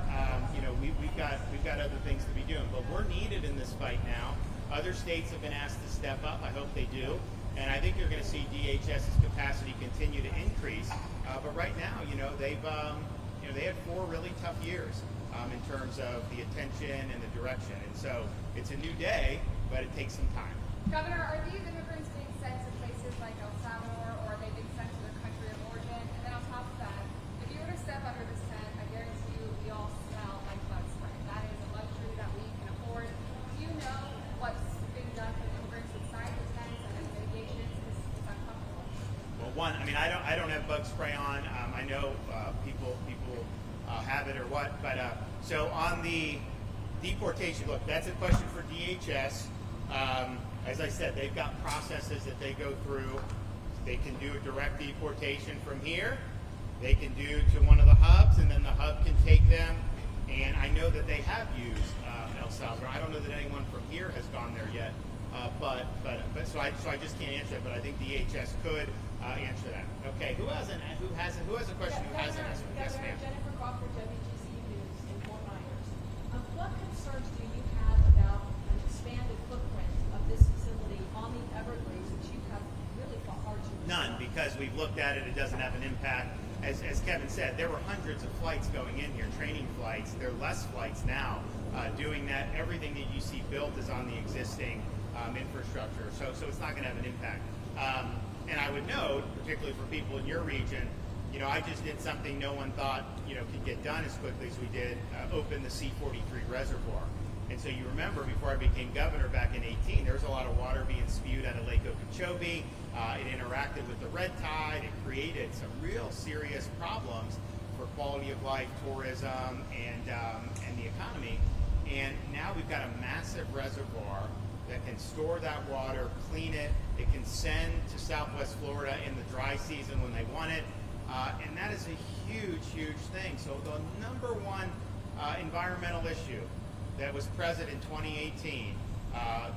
[SPEAKER 1] you know, we've got other things to be doing. But we're needed in this fight now. Other states have been asked to step up. I hope they do. And I think you're going to see DHS's capacity continue to increase. But right now, you know, they had 4 really tough years in terms of the attention and the direction. And so it's a new day, but it takes some time.
[SPEAKER 10] Governor, are these immigrants being sent to places like El Salvador, or are they being sent to their country of origin? And then on top of that, if you were to step under this tent, I guarantee you we all smell like bug spray. That is a luxury that we can afford. Do you know what's being done for the immigrants inside the tent and the mitigations? It's uncomfortable.
[SPEAKER 1] Well, one, I mean, I don't have bug spray on. I know people have it or what, but so on the deportation, look, that's a question for DHS. As I said, they've got processes that they go through. They can do a direct deportation from here. They can do to one of the hubs, and then the hub can take them. And I know that they have used El Salvador. I don't know that anyone from here has gone there yet. But so I just can't answer it. But I think DHS could answer that. Okay, who has a question? Who hasn't answered? Yes, ma'am.
[SPEAKER 11] Jennifer Crawford, WGC News in Fort Myers. What concerns do you have about an expanded footprint of this facility on the Everglades, which you have really fought hard to resolve?
[SPEAKER 1] None, because we've looked at it. It doesn't have an impact. As Kevin said, there were hundreds of flights going in here, training flights. There are less flights now doing that. Everything that you see built is on the existing infrastructure, so it's not going to have an impact. And I would note, particularly for people in your region, you know, I just did something no one thought, you know, could get done as quickly as we did, open the C-43 reservoir. And so you remember before I became governor back in 18, there was a lot of water being spewed out of Lake Okeechobee. It interacted with the red tide. It created some real serious problems for quality of life, tourism, and the economy. And now we've got a massive reservoir that can store that water, clean it. It can send to Southwest Florida in the dry season when they want it. And that is a huge, huge thing. So the number one environmental issue that was present in 2018,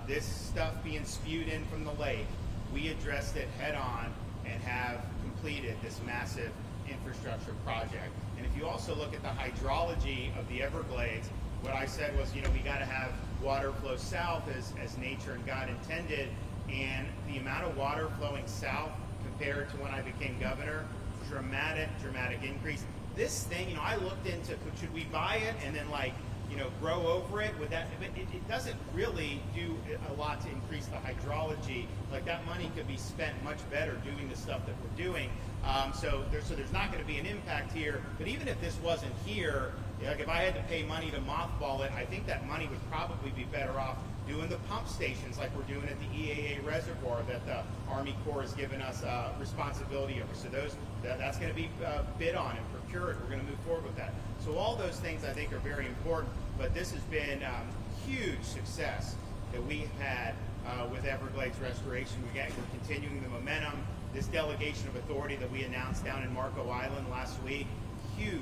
[SPEAKER 1] this stuff being spewed in from the lake, we addressed it head on and have completed this massive infrastructure project. And if if you also look at the hydrology of the Everglades, what I said was, we got to have water flow south as nature and God intended, and the amount of water flowing south compared to when I became governor, dramatic increase. This thing, I looked into, should we buy it and then grow over it? Would that? It doesn't really do a lot to increase the hydrology. That money could be spent much better doing the stuff that we're doing. So there's not going to be an impact here. But even if this wasn't here, if I had to pay money to mothball it, I think that money would probably be better off doing the pump stations like we're doing at the EAA reservoir that the Army Corps has given us responsibility over. So that's going to be bid on and procured. We're going to move forward with that. So all those things I think are very important. But this has been huge success that we've had with Everglades restoration. We're continuing the momentum. This delegation of authority that we announced down in Marco Island last week, huge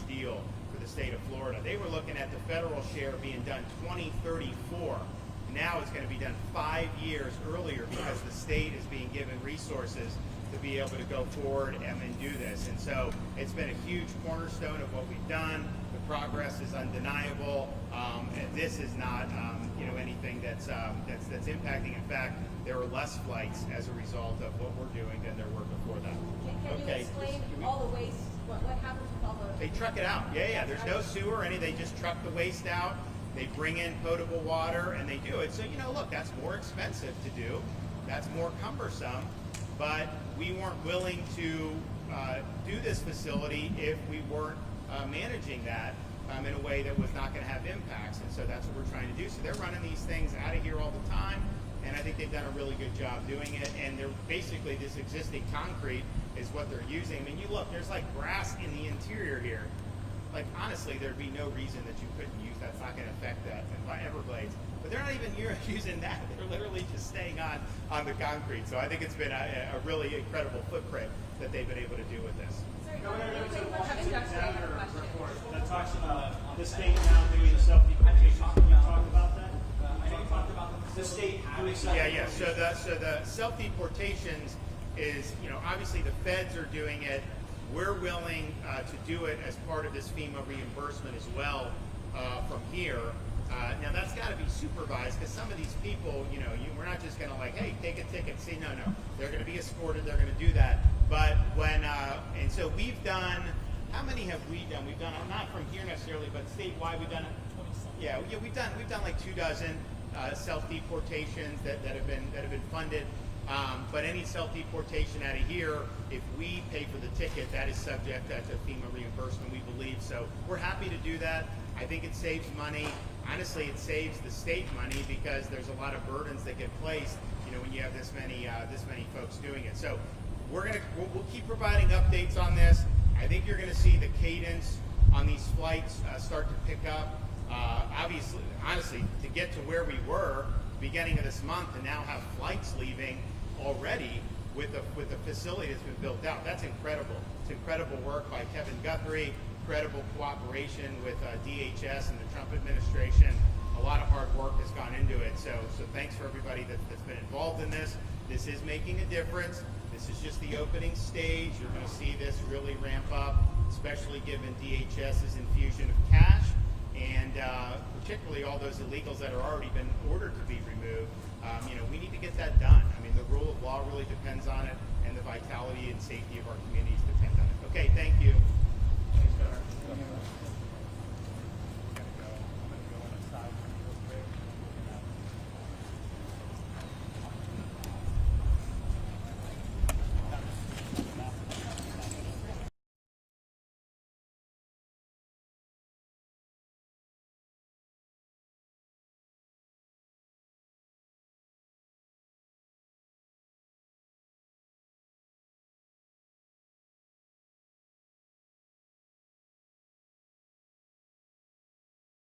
[SPEAKER 1] deal for the state of Florida. They were looking at the federal share being done 2034. Now it's going to be done 5 years earlier because the state is being given resources to be able to go forward and do this. And so it's been a huge cornerstone of what we've done. The progress is undeniable, and this is not anything that's impacting. In fact, there are less flights as a result of what we're doing than there were before that.
[SPEAKER 11] Can you explain all the waste? What happens with all the?
[SPEAKER 1] They truck it out. Yeah. There's no sewer or anything. They just truck the waste out. They bring in potable water and they do it. So look, that's more expensive to do. That's more cumbersome. But we weren't willing to do this facility if we weren't managing that in a way that was not going to have impacts. And so that's what we're trying to do. So they're running these things out of here all the time. And I think they've done a really good job doing it. And they're basically, this existing concrete is what they're using. I mean, you look, there's grass in the interior here. Honestly, there'd be no reason that you couldn't use that. It's not going to affect that by Everglades. But they're not even using that. They're literally just staying on the concrete. So I think it's been a really incredible footprint that they've been able to do with this.
[SPEAKER 7] That talks about the state now doing the self-deportation. Can you talk about that? The state doing self-deportation.
[SPEAKER 1] Yeah. So the self-deportations is, obviously the feds are doing it. We're willing to do it as part of this FEMA reimbursement as well from here. Now that's got to be supervised because some of these people, we're not just going to hey, take a ticket. See, no. They're going to be escorted. They're going to do that. But and so we've done, how many have we done? We've done, not from here necessarily, but statewide we've done, we've done 24 self-deportations that have been funded. But any self-deportation out of here, if we pay for the ticket, that is subject to FEMA reimbursement, we believe. So we're happy to do that. I think it saves money. Honestly, it saves the state money because there's a lot of burdens that get placed, when you have this many folks doing it. So we'll keep providing updates on this. I think you're going to see the cadence on these flights start to pick up. Obviously, honestly, to get to where we were beginning of this month and now have flights leaving already with the facility that's been built out. That's incredible. It's incredible work by Kevin Guthrie, incredible cooperation with DHS and the Trump administration. A lot of hard work has gone into it. So thanks for everybody that's been involved in this. This is making a difference. This is just the opening stage. You're going to see this really ramp up, especially given DHS's infusion of cash and particularly all those illegals that are already been ordered to be removed. We need to get that done. I mean, the rule of law really depends on it, and the vitality and safety of our communities depend on it. Okay, thank you. Thanks, Governor.